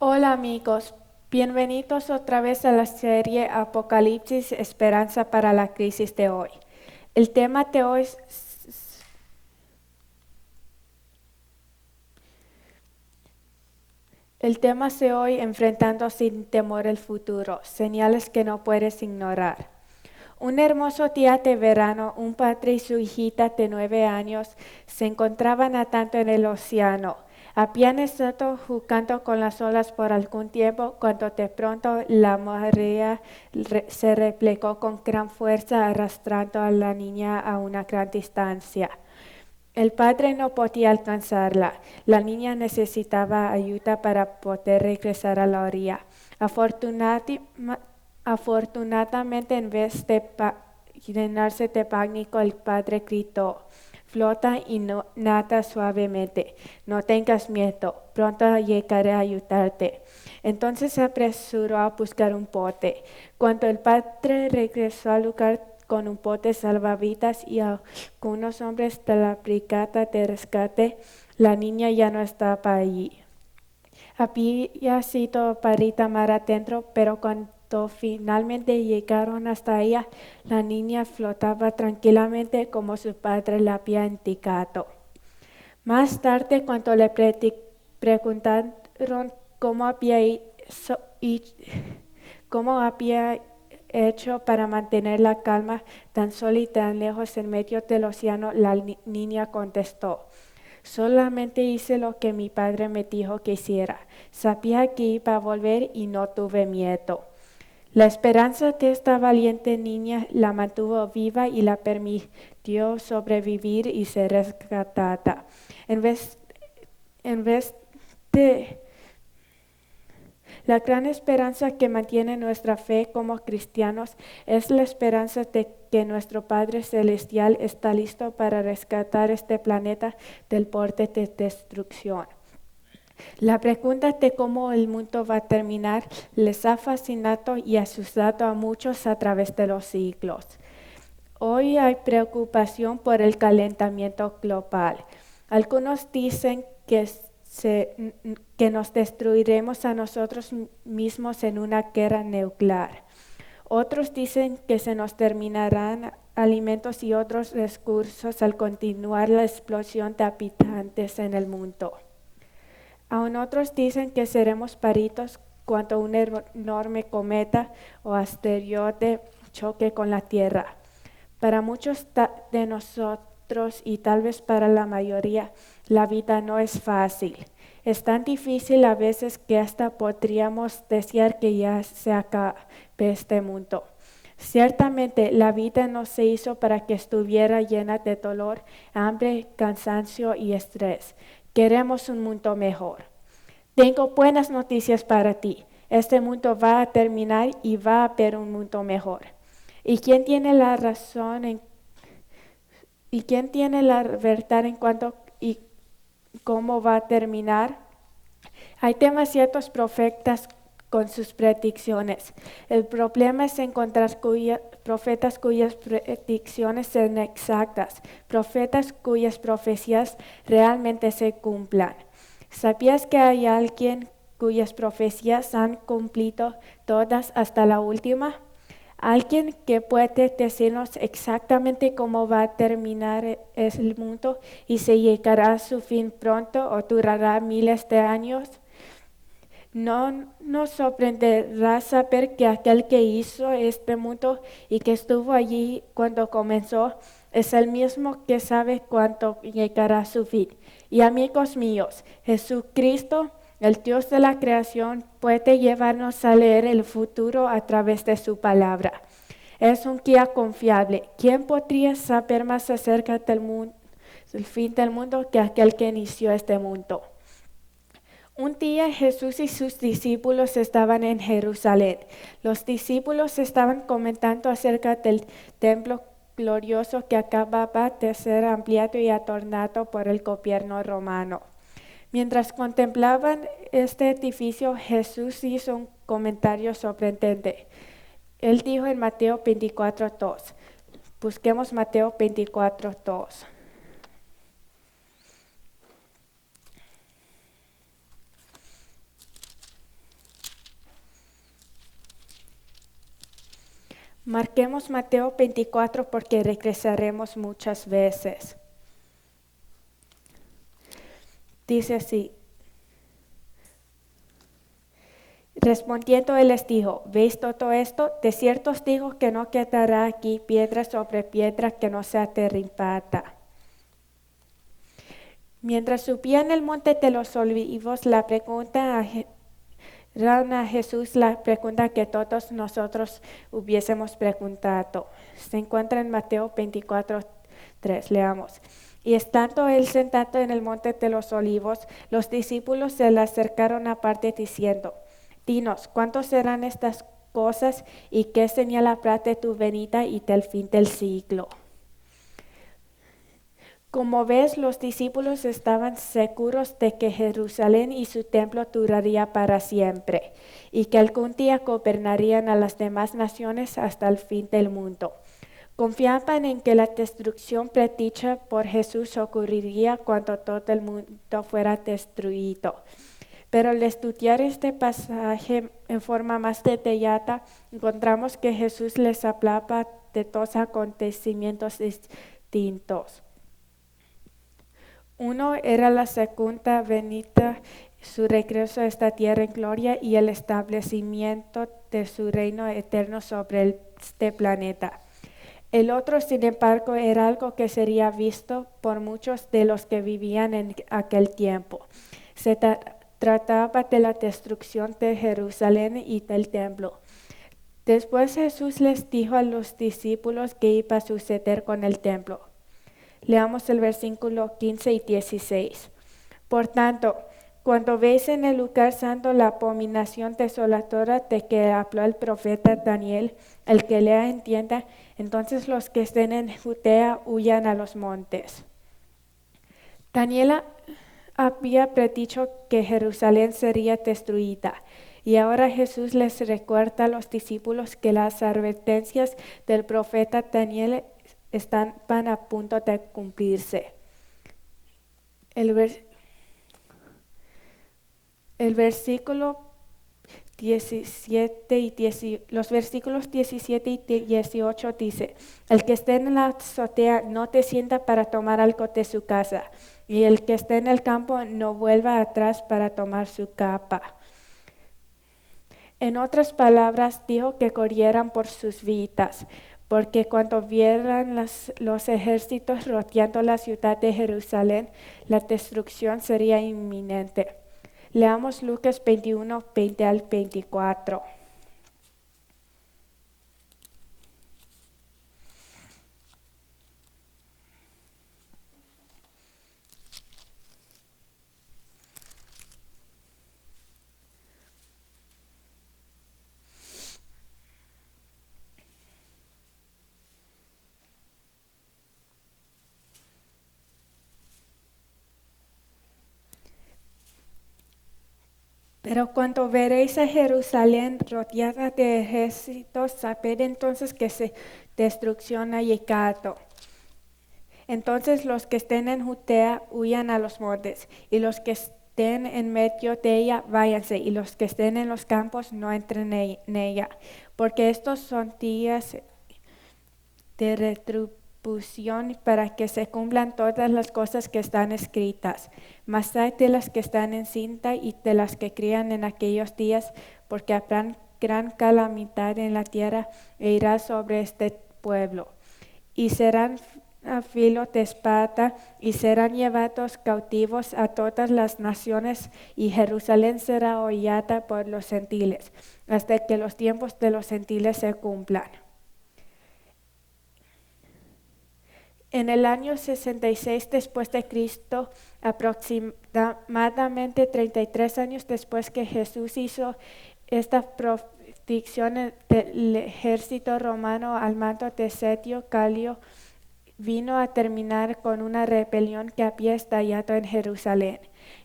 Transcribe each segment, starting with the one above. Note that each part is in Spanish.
Hola amigos, bienvenidos otra vez a la serie Apocalipsis, Esperanza para la crisis de hoy. El tema de hoy, el tema de hoy, enfrentando sin temor el futuro, señales que no puedes ignorar. Un hermoso día de verano, un padre y su hijita de 9 años se encontraban nadando en el océano. Habían estado jugando con las olas por algún tiempo cuando de pronto la marea se replegó con gran fuerza arrastrando a la niña a una gran distancia. El padre no podía alcanzarla. La niña necesitaba ayuda para poder regresar a la orilla. Afortunadamente, Afortunadamente, en vez de llenarse de pánico, el padre gritó: flota y nada suavemente, no tengas miedo, pronto llegaré a ayudarte. Entonces se apresuró a buscar un bote. Cuando el padre regresó al lugar con un bote salvavidas y algunos hombres de la brigada de rescate, la niña ya no estaba allí. Había sido parida mar adentro, pero cuando finalmente llegaron hasta ella, la niña flotaba tranquilamente como su padre le había indicado. Más tarde, cuando le preguntaron cómo cómo había hecho para mantener la calma tan sola y tan lejos en medio del océano, la niña contestó: solamente hice lo que mi padre me dijo que hiciera. Sabía que iba a volver y no tuve miedo. La esperanza de esta valiente niña la mantuvo viva y la permitió sobrevivir y ser rescatada. En vez, en vez de la gran esperanza que mantiene nuestra fe como cristianos es la esperanza de que nuestro Padre Celestial está listo para rescatar este planeta del borde de destrucción. La pregunta de cómo el mundo va a terminar les ha fascinado y asustado a muchos a través de los siglos. Hoy hay preocupación por el calentamiento global. Algunos dicen que nos destruiremos a nosotros mismos en una guerra nuclear. Otros dicen que se nos terminarán alimentos y otros recursos al continuar la explosión de habitantes en el mundo. Aún otros dicen que seremos paridos cuando un enorme cometa o asteroide choque con la Tierra. Para muchos de nosotros y tal vez para la mayoría, la vida no es fácil. Es tan difícil a veces que hasta podríamos desear que ya se acabe este mundo. Ciertamente la vida no se hizo para que estuviera llena de dolor, hambre, cansancio y estrés. Queremos un mundo mejor. Tengo buenas noticias para ti. Este mundo va a terminar y va a haber un mundo mejor. ¿Y quién tiene la razón y quién tiene la verdad en cuanto y cómo va a terminar? Hay demasiados profetas con sus predicciones. El problema es encontrar profetas cuyas predicciones sean exactas, profetas cuyas profecías realmente se cumplan. ¿Sabías que hay alguien cuyas profecías han cumplido todas hasta la última? Alguien que puede decirnos exactamente cómo va a terminar el mundo y si llegará a su fin pronto o durará miles de años. No nos sorprenderá saber que aquel que hizo este mundo y que estuvo allí cuando comenzó es el mismo que sabe cuándo llegará a su fin. Y amigos míos, Jesucristo, el Dios de la creación, puede llevarnos a leer el futuro a través de su palabra. Es un guía confiable. ¿Quién podría saber más acerca del fin del mundo que aquel que inició este mundo? Un día Jesús y sus discípulos estaban en Jerusalén. Los discípulos estaban comentando acerca del templo glorioso que acababa de ser ampliado y adornado por el gobierno romano. Mientras contemplaban este edificio, Jesús hizo un comentario sorprendente. Él dijo en Mateo 24:2. Busquemos Mateo 24:2. Marquemos Mateo 24 porque regresaremos muchas veces. Dice así. Respondiendo él les dijo, ¿veis todo esto? De cierto os digo que no quedará aquí piedra sobre piedra que no sea derribada. Mientras subían el monte de los olivos, era a Jesús la pregunta que todos nosotros hubiésemos preguntado. Se encuentra en Mateo 24:3, leamos. Y estando él sentado en el monte de los olivos, los discípulos se le acercaron aparte diciendo, dinos, ¿cuántos serán estas cosas y qué señal habrá de tu venida y del fin del siglo? Como ves, los discípulos estaban seguros de que Jerusalén y su templo duraría para siempre y que algún día gobernarían a las demás naciones hasta el fin del mundo. Confiaban en que la destrucción predicha por Jesús ocurriría cuando todo el mundo fuera destruido. Pero al estudiar este pasaje en forma más detallada, encontramos que Jesús les hablaba de dos acontecimientos distintos. Uno era la segunda venida, su regreso a esta tierra en gloria y el establecimiento de su reino eterno sobre este planeta. El otro, sin embargo, era algo que sería visto por muchos de los que vivían en aquel tiempo. Se trataba de la destrucción de Jerusalén y del templo. Después Jesús les dijo a los discípulos qué iba a suceder con el templo. Leamos el versículo 15 y 16. Por tanto, cuando veis en el lugar santo la abominación desoladora de que habló el profeta Daniel, el que lea entienda, entonces los que estén en Judea huyan a los montes. Daniel había predicho que Jerusalén sería destruida. Y ahora Jesús les recuerda a los discípulos que las advertencias del profeta Daniel van a punto de cumplirse. El versículo 17 y los versículos 17 y 18 dice, el que esté en la azotea no descienda para tomar algo de su casa, y el que esté en el campo no vuelva atrás para tomar su capa. En otras palabras, dijo que corrieran por sus vidas, porque cuando vieran los ejércitos rodeando la ciudad de Jerusalén, la destrucción sería inminente. Leamos Lucas 21, 20 al 24. Pero cuando veréis a Jerusalén rodeada de ejércitos, sabed entonces que su destrucción ha llegado. Entonces los que estén en Judea huyan a los montes, y los que estén en medio de ella váyanse, y los que estén en los campos no entren en ella, porque estos son días de retribución para que se cumplan todas las cosas que están escritas. Mas hay de las que están en cinta y de las que crían en aquellos días, porque habrá gran calamidad en la tierra e irá sobre este pueblo. Y serán a filo de espada y serán llevados cautivos a todas las naciones, y Jerusalén será hollada por los gentiles, hasta que los tiempos de los gentiles se cumplan. En el año 66 después de Cristo, aproximadamente 33 años después que Jesús hizo esta predicción, del ejército romano al mando de Sergio Galio vino a terminar con una rebelión que había estallado en Jerusalén.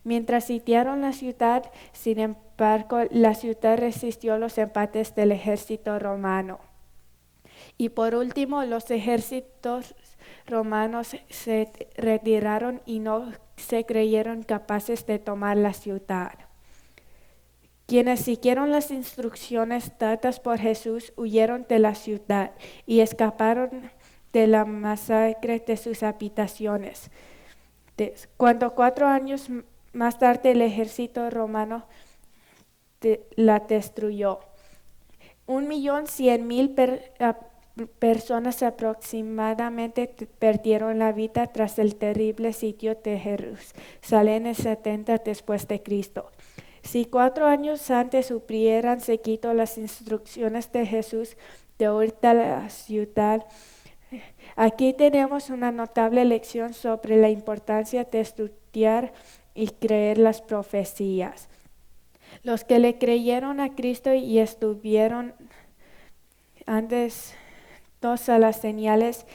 Mientras sitiaron la ciudad, sin embargo, la ciudad resistió los embates del ejército romano. Y por último, los ejércitos romanos se retiraron y no se creyeron capaces de tomar la ciudad. Quienes siguieron las instrucciones dadas por Jesús huyeron de la ciudad y escaparon de la masacre de sus habitaciones. Cuando 4 años más tarde el ejército romano la destruyó. 1.100.000 personas aproximadamente perdieron la vida tras el terrible sitio de Jerusalén en 70 después de Cristo. Si 4 años antes hubieran seguido las instrucciones de Jesús de huir de la ciudad, aquí tenemos una notable lección sobre la importancia de estudiar y creer las profecías. Los que le creyeron a Cristo y estuvieron antes a las señales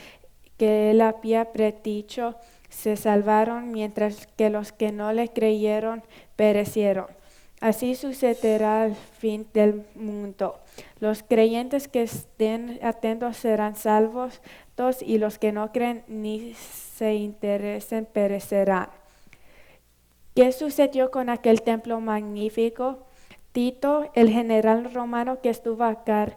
que él había predicho se salvaron, mientras que los que no le creyeron perecieron. Así sucederá al fin del mundo. Los creyentes que estén atentos serán salvos, y los que no creen ni se interesen perecerán. ¿Qué sucedió con aquel templo magnífico? Tito, el general romano que estuvo a cargo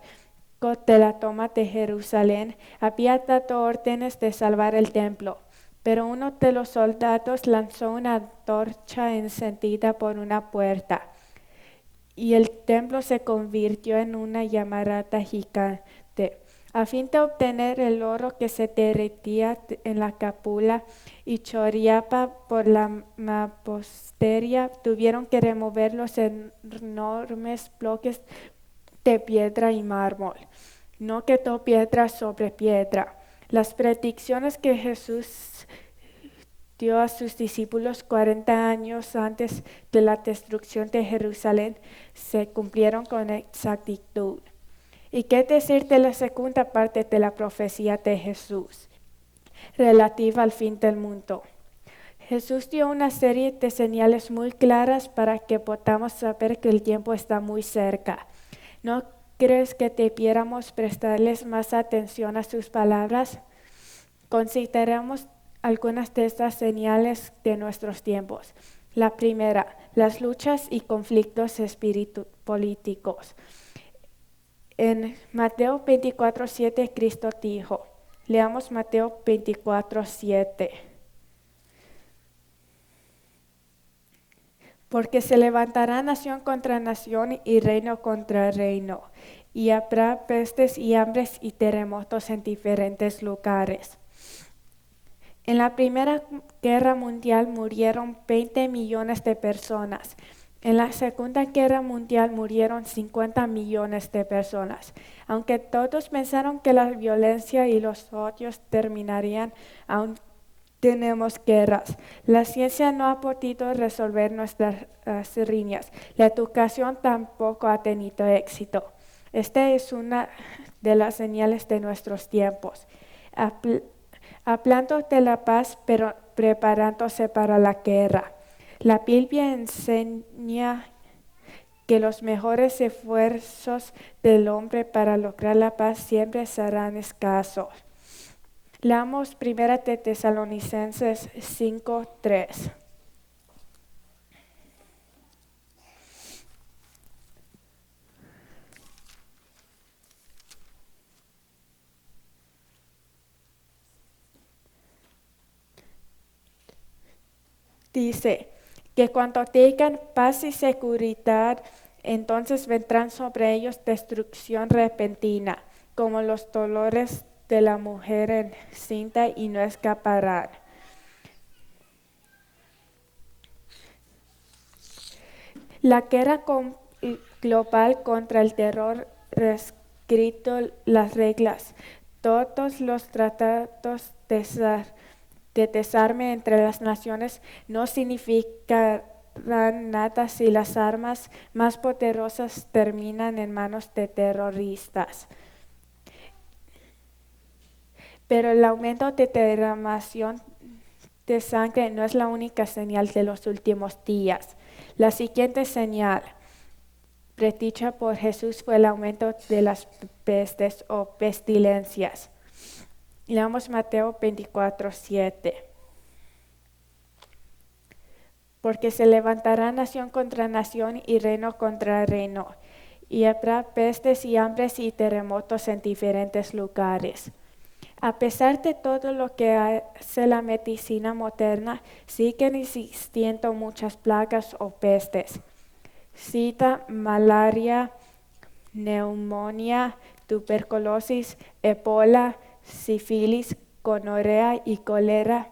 de la toma de Jerusalén, había dado órdenes de salvar el templo, pero uno de los soldados lanzó una antorcha encendida por una puerta, y el templo se convirtió en una llamarada gigante. A fin de obtener el oro que se derretía en la cúpula y chorreaba por la mampostería, tuvieron que remover los enormes bloques de piedra y mármol. No quedó piedra sobre piedra. Las predicciones que Jesús dio a sus discípulos 40 años antes de la destrucción de Jerusalén se cumplieron con exactitud. ¿Y qué decir de la segunda parte de la profecía de Jesús, relativa al fin del mundo? Jesús dio una serie de señales muy claras para que podamos saber que el tiempo está muy cerca. ¿No crees que debiéramos prestarles más atención a sus palabras? Consideremos algunas de estas señales de nuestros tiempos. La primera, las luchas y conflictos políticos. En Mateo 24:7 Cristo dijo, leamos Mateo 24:7. Porque se levantará nación contra nación y reino contra reino, y habrá pestes y hambres y terremotos en diferentes lugares. En la Primera Guerra Mundial murieron 20 millones de personas. En la Segunda Guerra Mundial murieron 50 millones de personas. Aunque todos pensaron que la violencia y los odios terminarían, aún tenemos guerras. La ciencia no ha podido resolver nuestras riñas. La educación tampoco ha tenido éxito. Esta es una de las señales de nuestros tiempos. Hablando de la paz, pero preparándose para la guerra. La Biblia enseña que los mejores esfuerzos del hombre para lograr la paz siempre serán escasos. Leamos 1 de Tesalonicenses 5:3. Dice que cuando tengan paz y seguridad, entonces vendrán sobre ellos destrucción repentina, como los dolores de la mujer encinta, y no escaparán. La guerra global contra el terror reescrito las reglas. Todos los tratados de desarme entre las naciones no significarán nada si las armas más poderosas terminan en manos de terroristas. Pero el aumento de derramación de sangre no es la única señal de los últimos días. La siguiente señal predicha por Jesús fue el aumento de las pestes o pestilencias. Leamos Mateo 24:7. porque se levantará nación contra nación y reino contra reino, y habrá pestes y hambres y terremotos en diferentes lugares. A pesar de todo lo que hace la medicina moderna, siguen existiendo muchas plagas o pestes. Sida, malaria, neumonía, tuberculosis, ébola, sífilis, gonorrea y cólera.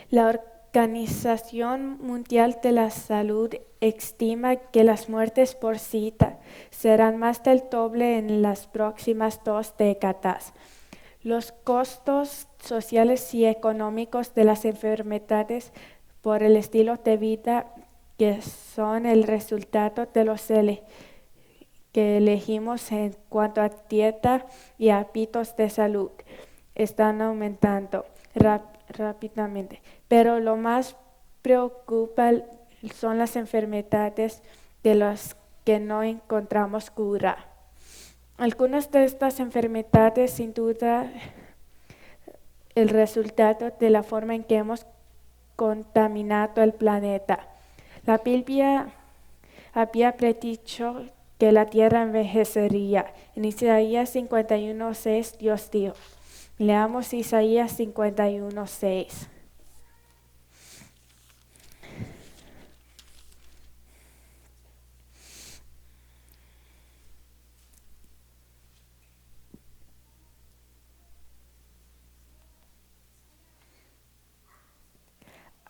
La Organización Mundial de la Salud estima que las muertes por SIDA serán más del doble en las próximas 2 décadas. Los costos sociales y económicos de las enfermedades por el estilo de vida que son el resultado de los que elegimos en cuanto a dieta y hábitos de salud están aumentando rápidamente. Pero lo más preocupa son las enfermedades de las que no encontramos cura. Algunas de estas enfermedades, sin duda, el resultado de la forma en que hemos contaminado el planeta. La Biblia había predicho que la tierra envejecería. En Isaías 51:6 Dios dijo. Leamos Isaías 51:6.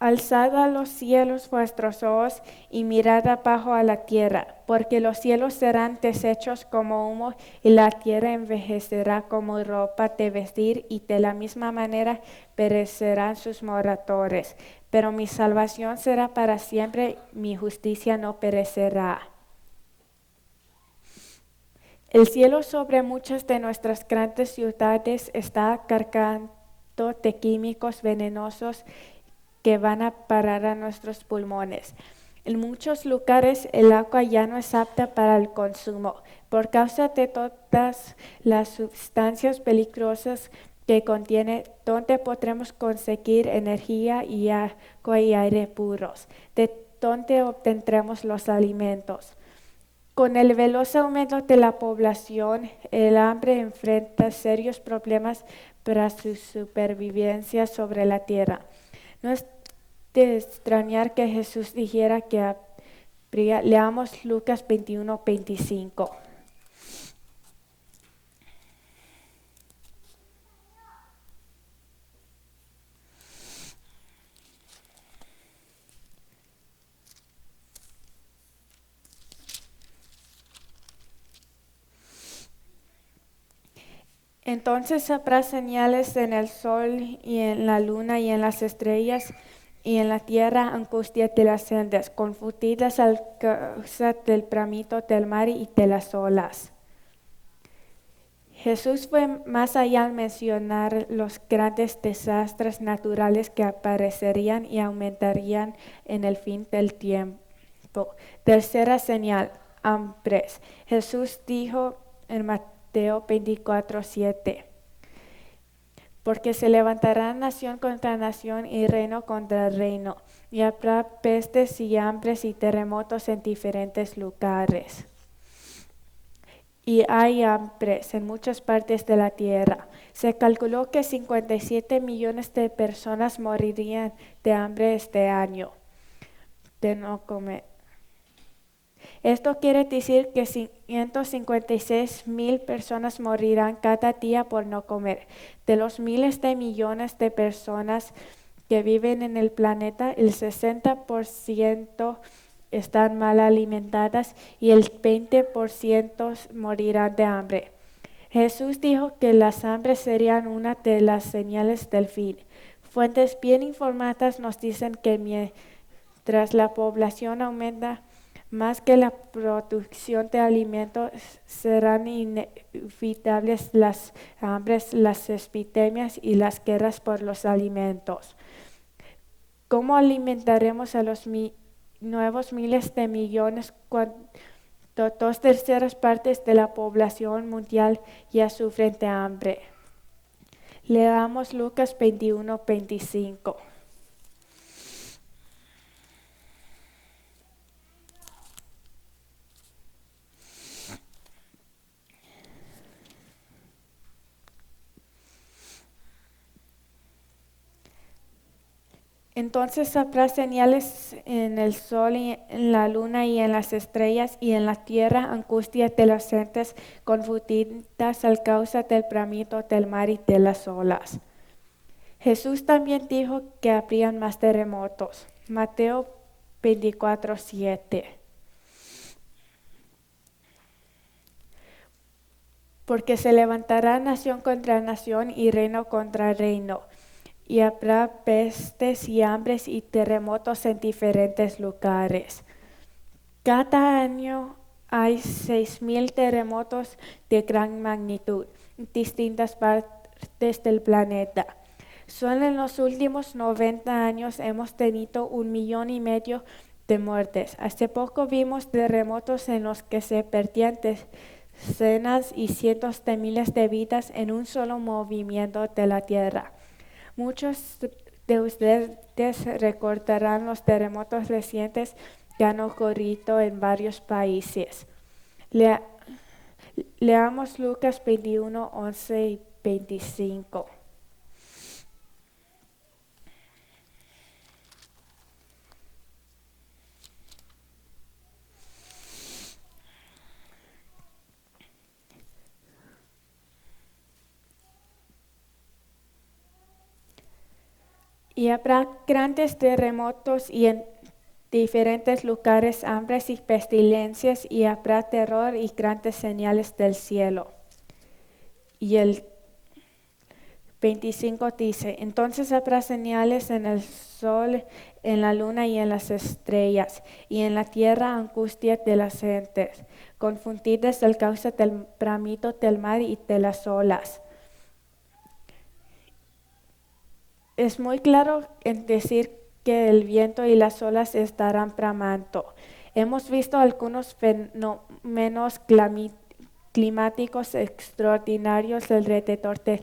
Alzad a los cielos vuestros ojos y mirad abajo a la tierra, porque los cielos serán deshechos como humo y la tierra envejecerá como ropa de vestir y de la misma manera perecerán sus moradores. Pero mi salvación será para siempre, mi justicia no perecerá. El cielo sobre muchas de nuestras grandes ciudades está cargado de químicos venenosos que van a parar a nuestros pulmones. En muchos lugares el agua ya no es apta para el consumo por causa de todas las sustancias peligrosas que contiene. ¿Dónde podremos conseguir energía y agua y aire puros? ¿De dónde obtendremos los alimentos? Con el veloz aumento de la población, el hambre enfrenta serios problemas para su supervivencia sobre la tierra. No es de extrañar que Jesús dijera que habría. Leamos Lucas 21:25. Entonces habrá señales en el sol y en la luna y en las estrellas y en la tierra angustia de las sendas, confundidas a causa del bramido del mar y de las olas. Jesús fue más allá al mencionar los grandes desastres naturales que aparecerían y aumentarían en el fin del tiempo. Tercera señal, hambres. Jesús dijo en Mateo 24:7. Porque se levantará nación contra nación y reino contra reino, y habrá pestes y hambres y terremotos en diferentes lugares. Y hay hambres en muchas partes de la tierra. Se calculó que 57 millones de personas morirían de hambre este año, de no comer. Esto quiere decir que 156,000 personas morirán cada día por no comer. De los miles de millones de personas que viven en el planeta, el 60% están mal alimentadas y el 20% morirán de hambre. Jesús dijo que las hambres serían una de las señales del fin. Fuentes bien informadas nos dicen que mientras la población aumenta, más que la producción de alimentos, serán inevitables las hambres, las epidemias y las guerras por los alimentos. ¿Cómo alimentaremos a los nuevos miles de millones cuando 2/3 partes de la población mundial ya sufren de hambre? Leamos Lucas 21:25. Entonces habrá señales en el sol y en la luna y en las estrellas y en la tierra angustias de las gentes confundidas a causa del bramido del mar y de las olas. Jesús también dijo que habrían más terremotos. Mateo 24:7. Porque se levantará nación contra nación y reino contra reino, y habrá pestes y hambres y terremotos en diferentes lugares. Cada año hay 6,000 terremotos de gran magnitud en distintas partes del planeta. Solo en los últimos 90 años hemos tenido 1,5 millones de muertes. Hace poco vimos terremotos en los que se perdían decenas y cientos de miles de vidas en un solo movimiento de la Tierra. Muchos de ustedes recordarán los terremotos recientes que han ocurrido en varios países. Leamos Lucas 21:11 y 25. Y habrá grandes terremotos y en diferentes lugares hambres y pestilencias, y habrá terror y grandes señales del cielo. Y el 25 dice, entonces habrá señales en el sol, en la luna y en las estrellas, y en la tierra angustia de las gentes, confundidas a causa del bramido del mar y de las olas. Es muy claro en decir que el viento y las olas estarán bramando. Hemos visto algunos fenómenos climáticos extraordinarios alrededor del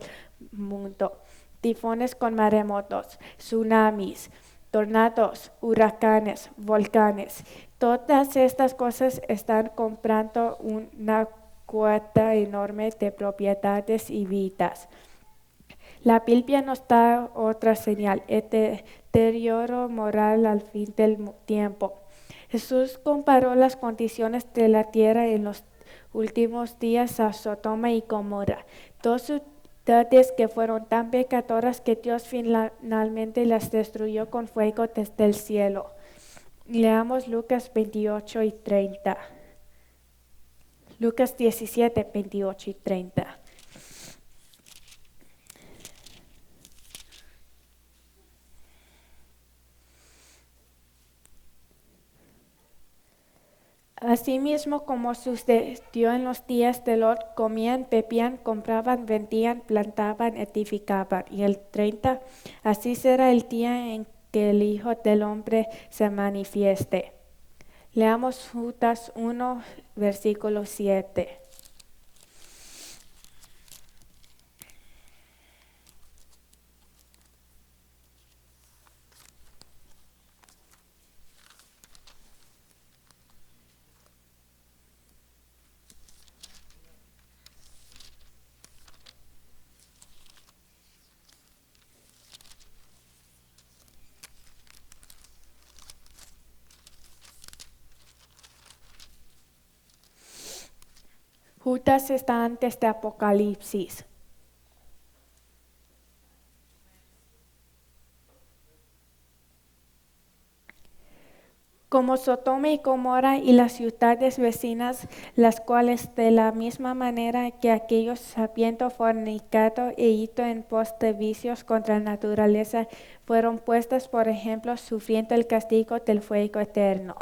mundo. Tifones con maremotos, tsunamis, tornados, huracanes, volcanes. Todas estas cosas están comprando una cuota enorme de propiedades y vidas. La Biblia nos da otra señal, el deterioro moral al fin del tiempo. Jesús comparó las condiciones de la tierra en los últimos días a Sodoma y Gomorra, dos ciudades que fueron tan pecadoras que Dios finalmente las destruyó con fuego desde el cielo. Leamos Lucas 28 y 30. Lucas 17, 28 y 30. Asimismo, como sucedió en los días de Lot, comían, bebían, compraban, vendían, plantaban, edificaban. Y el 30, así será el día en que el Hijo del Hombre se manifieste. Leamos Judas 1, versículo 7. Judas está antes de Apocalipsis. Como Sodoma y Gomorra y las ciudades vecinas, las cuales de la misma manera que aquellos habiendo fornicado e ido en pos de vicios contra la naturaleza, fueron puestas por ejemplo, sufriendo el castigo del fuego eterno.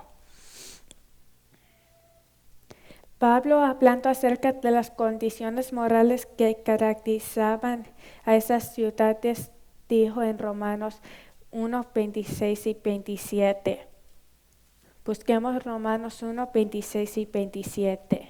Pablo, hablando acerca de las condiciones morales que caracterizaban a esas ciudades, dijo en Romanos 1, 26 y 27. Busquemos Romanos 1, 26 y 27.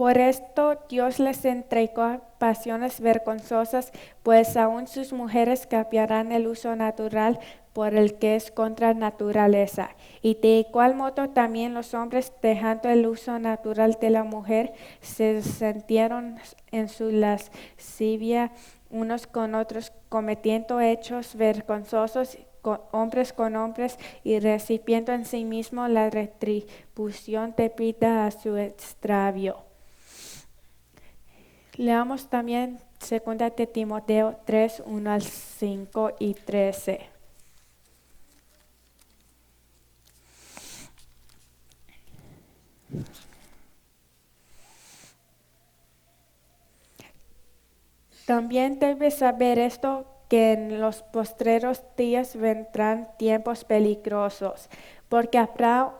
Por esto Dios les entregó pasiones vergonzosas, pues aún sus mujeres cambiarán el uso natural por el que es contra naturaleza. Y de igual modo también los hombres, dejando el uso natural de la mujer, se sintieron en su lascivia unos con otros, cometiendo hechos vergonzosos hombres con hombres y recibiendo en sí mismo la retribución debida a su extravío. Leamos también 2 de Timoteo 3, 1 al 5 y 13. También debes saber esto, que en los postreros días vendrán tiempos peligrosos, porque habrá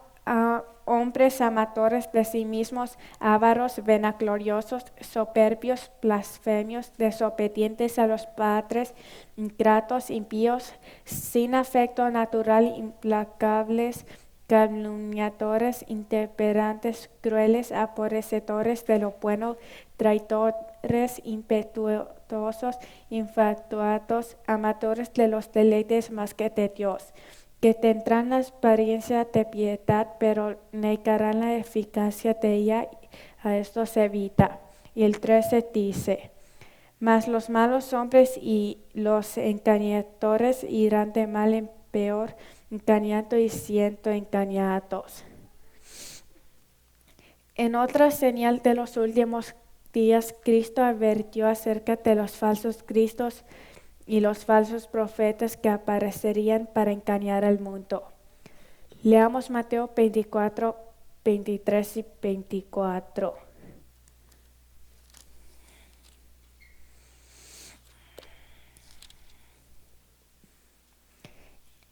hombres amadores de sí mismos, ávaros, vanagloriosos, soberbios, blasfemios, desobedientes a los padres, ingratos, impíos, sin afecto natural, implacables, calumniadores, intemperantes, crueles, aborrecedores de lo bueno, traidores, impetuosos, infatuados, amadores de los deleites más que de Dios, que tendrán la apariencia de piedad, pero negarán la eficacia de ella. A esto se evita. Y el 13 dice: mas los malos hombres y los engañadores irán de mal en peor, engañando y siendo engañados. En otra señal de los últimos días, Cristo advirtió acerca de los falsos cristos y los falsos profetas que aparecerían para engañar al mundo. Leamos Mateo 24, 23 y 24.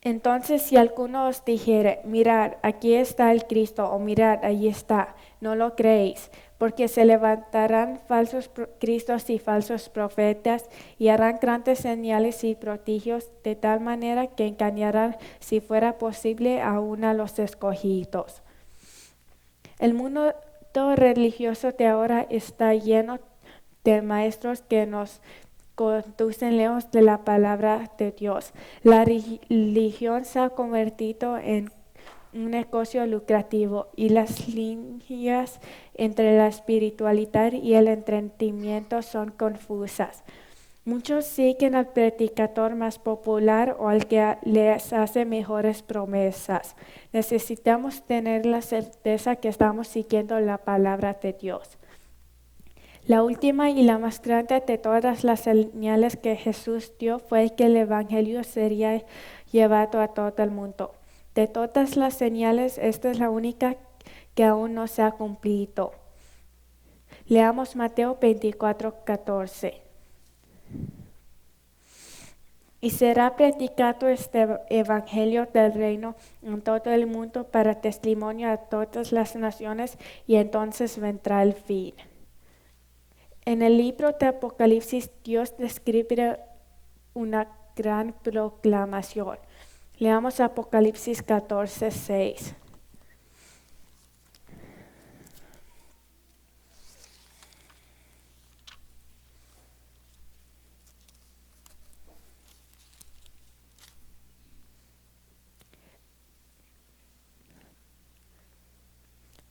Entonces, si alguno os dijere: mirad, aquí está el Cristo, o mirad, ahí está, no lo creéis, porque se levantarán falsos cristos y falsos profetas, y harán grandes señales y prodigios, de tal manera que engañarán, si fuera posible, aún a los escogidos. El mundo religioso de ahora está lleno de maestros que nos conducen lejos de la palabra de Dios. La religión se ha convertido en un negocio lucrativo, y las líneas entre la espiritualidad y el entretenimiento son confusas. Muchos siguen al predicador más popular o al que les hace mejores promesas. Necesitamos tener la certeza que estamos siguiendo la palabra de Dios. La última y la más grande de todas las señales que Jesús dio fue que el Evangelio sería llevado a todo el mundo. De todas las señales, esta es la única que aún no se ha cumplido. Leamos Mateo 24, 14. Y será predicado este evangelio del reino en todo el mundo para testimonio a todas las naciones, y entonces vendrá el fin. En el libro de Apocalipsis, Dios describe una gran proclamación. Leamos Apocalipsis 14, 6.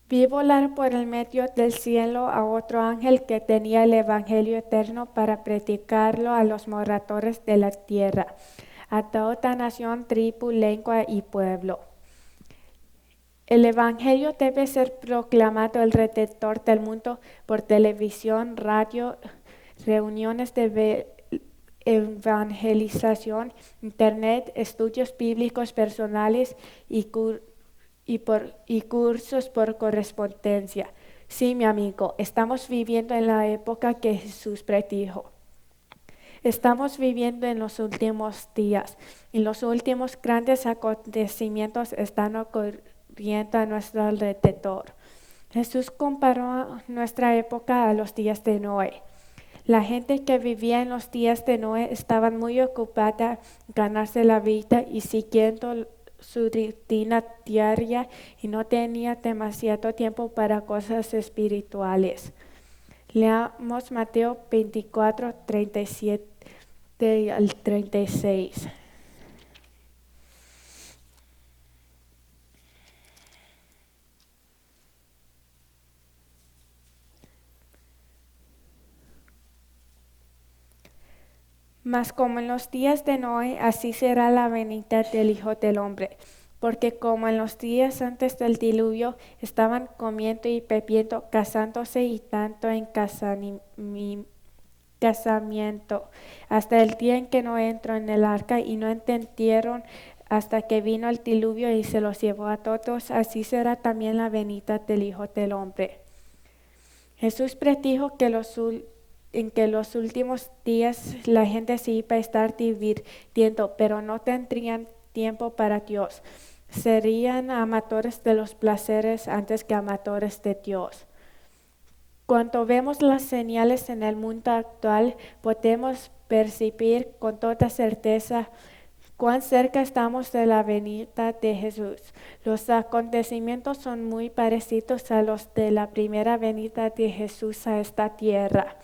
Vi volar por el medio del cielo a otro ángel que tenía el evangelio eterno para predicarlo a los moradores de la tierra, a toda nación, tribu, lengua y pueblo. El evangelio debe ser proclamado alrededor del mundo por televisión, radio, reuniones de evangelización, internet, estudios bíblicos personales y cursos por correspondencia. Sí, mi amigo, estamos viviendo en la época que Jesús predijo. Estamos viviendo en los últimos días, y los últimos grandes acontecimientos están ocurriendo a nuestro alrededor. Jesús comparó nuestra época a los días de Noé. La gente que vivía en los días de Noé estaba muy ocupada en ganarse la vida y siguiendo su rutina diaria, y no tenía demasiado tiempo para cosas espirituales. Leamos Mateo 24, 37 al 36. Mas como en los días de Noé, así será la venida del Hijo del Hombre. Porque como en los días antes del diluvio estaban comiendo y bebiendo, casándose y tanto en casamiento, hasta el día en que Noé entró en el arca y no entendieron hasta que vino el diluvio y se los llevó a todos, así será también la venida del Hijo del Hombre. Jesús predijo en que los últimos días la gente se iba a estar divirtiendo, pero no tendrían tiempo para Dios. Serían amadores de los placeres antes que amadores de Dios. Cuando vemos las señales en el mundo actual, podemos percibir con toda certeza cuán cerca estamos de la venida de Jesús. Los acontecimientos son muy parecidos a los de la primera venida de Jesús a esta tierra.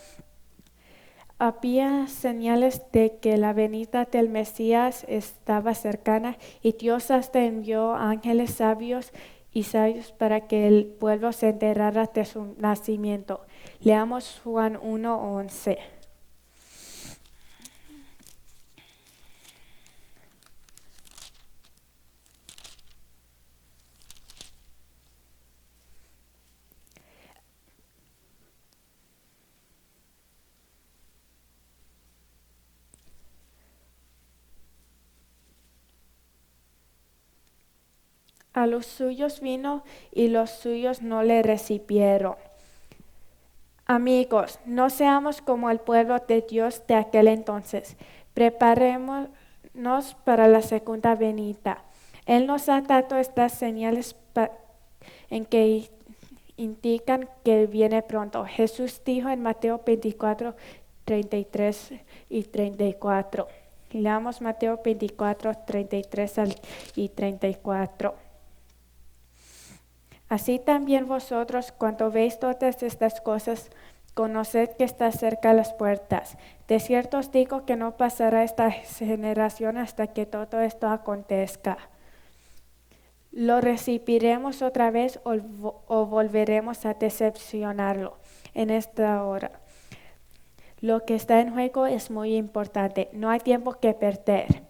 Había señales de que la venida del Mesías estaba cercana y Dios hasta envió ángeles sabios para que el pueblo se enterara de su nacimiento. Leamos Juan 1:11. A los suyos vino y los suyos no le recibieron. Amigos, no seamos como el pueblo de Dios de aquel entonces. Preparémonos para la segunda venida. Él nos ha dado estas señales en que indican que viene pronto. Jesús dijo en Mateo 24, 33 y 34. Leamos Mateo 24, 33 y 34. Así también vosotros, cuando veis todas estas cosas, conoced que está cerca las puertas. De cierto os digo que no pasará esta generación hasta que todo esto acontezca. ¿Lo recibiremos otra vez o volveremos a decepcionarlo en esta hora? Lo que está en juego es muy importante, no hay tiempo que perder.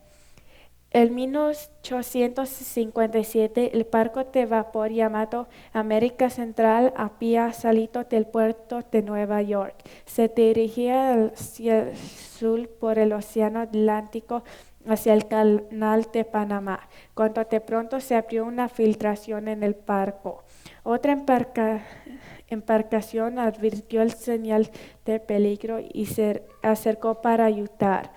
En 1857, el barco de vapor llamado América Central había salido del puerto de Nueva York. Se dirigía hacia el sur por el Océano Atlántico hacia el Canal de Panamá, cuando de pronto se abrió una filtración en el barco. Otra embarcación advirtió el señal de peligro y se acercó para ayudar.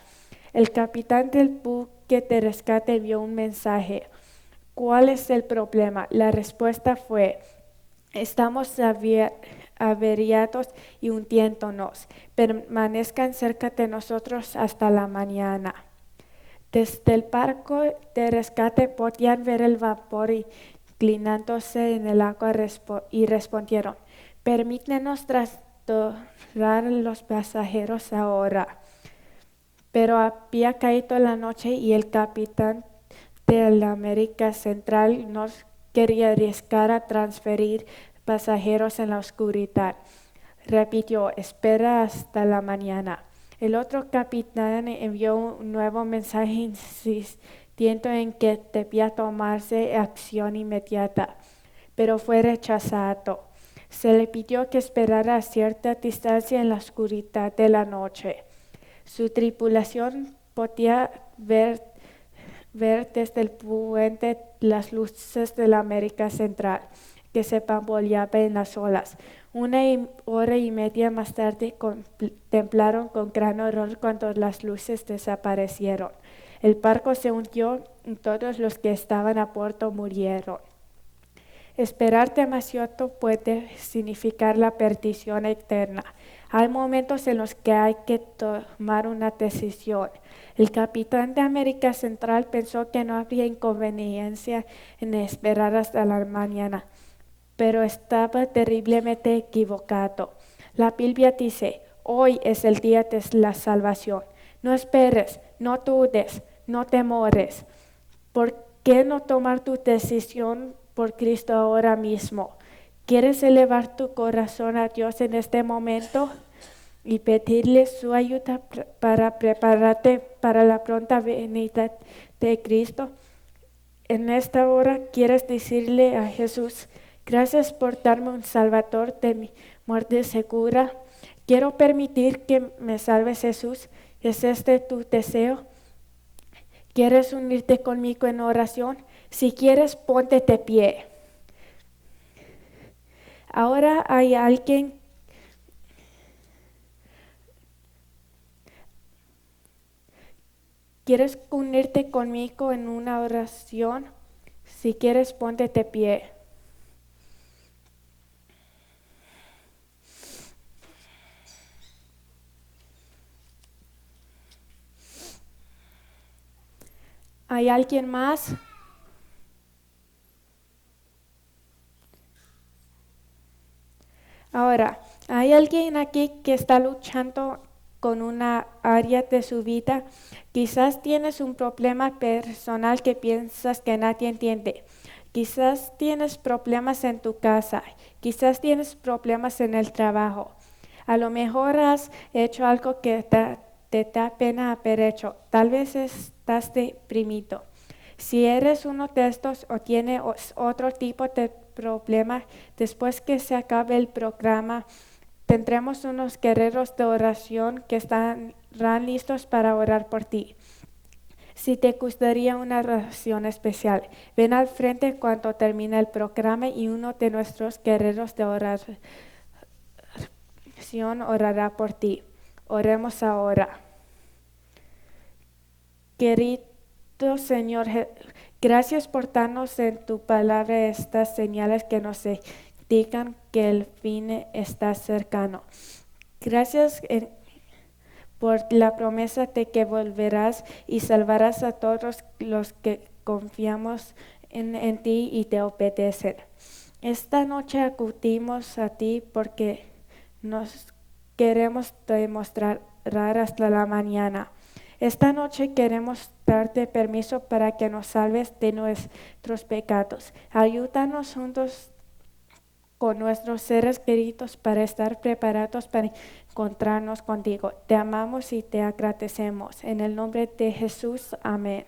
El capitán del buque de rescate envió un mensaje. ¿Cuál es el problema? La respuesta fue: estamos averiados y hundiéndonos. Permanezcan cerca de nosotros hasta la mañana. Desde el barco de rescate podían ver el vapor inclinándose en el agua y respondieron: permítanos trasladar a los pasajeros ahora. Pero había caído la noche y el capitán de la América Central no quería arriesgar a transferir pasajeros en la oscuridad. Repitió: espera hasta la mañana. El otro capitán envió un nuevo mensaje insistiendo en que debía tomarse acción inmediata, pero fue rechazado. Se le pidió que esperara a cierta distancia en la oscuridad de la noche. Su tripulación podía ver desde el puente las luces de la América Central, que se bamboleaba en las olas. 1 hora y media más tarde contemplaron con gran horror cuando las luces desaparecieron. El barco se hundió y todos los que estaban a bordo murieron. Esperar demasiado puede significar la perdición eterna. Hay momentos en los que hay que tomar una decisión. El capitán de América Central pensó que no habría inconveniencia en esperar hasta la mañana, pero estaba terriblemente equivocado. La Biblia dice, hoy es el día de la salvación. No esperes, no dudes, no temores. ¿Por qué no tomar tu decisión por Cristo ahora mismo? ¿Quieres elevar tu corazón a Dios en este momento y pedirle su ayuda para prepararte para la pronta venida de Cristo? En esta hora quieres decirle a Jesús, gracias por darme un salvador de mi muerte segura. Quiero permitir que me salves, Jesús. ¿Es este tu deseo? ¿Quieres unirte conmigo en oración? Si quieres, ponte de pie. Ahora hay alguien. ¿Quieres unirte conmigo en una oración? Si quieres, ponte de pie. ¿Hay alguien más? Ahora, ¿hay alguien aquí que está luchando con una área de su vida? Quizás tienes un problema personal que piensas que nadie entiende. Quizás tienes problemas en tu casa. Quizás tienes problemas en el trabajo. A lo mejor has hecho algo que te da pena haber hecho. Tal vez estás deprimido. Si eres uno de estos o tienes otro tipo de problema, después que se acabe el programa, tendremos unos guerreros de oración que estarán listos para orar por ti. Si te gustaría una oración especial, ven al frente cuando termine el programa y uno de nuestros guerreros de oración orará por ti. Oremos ahora. Querido Señor, gracias por darnos en tu palabra estas señales que nos indican que el fin está cercano. Gracias por la promesa de que volverás y salvarás a todos los que confiamos en ti y te obedecen. Esta noche acudimos a ti porque nos queremos demostrar hasta la mañana. Esta noche queremos darte permiso para que nos salves de nuestros pecados. Ayúdanos juntos con nuestros seres queridos para estar preparados para encontrarnos contigo. Te amamos y te agradecemos. En el nombre de Jesús, amén.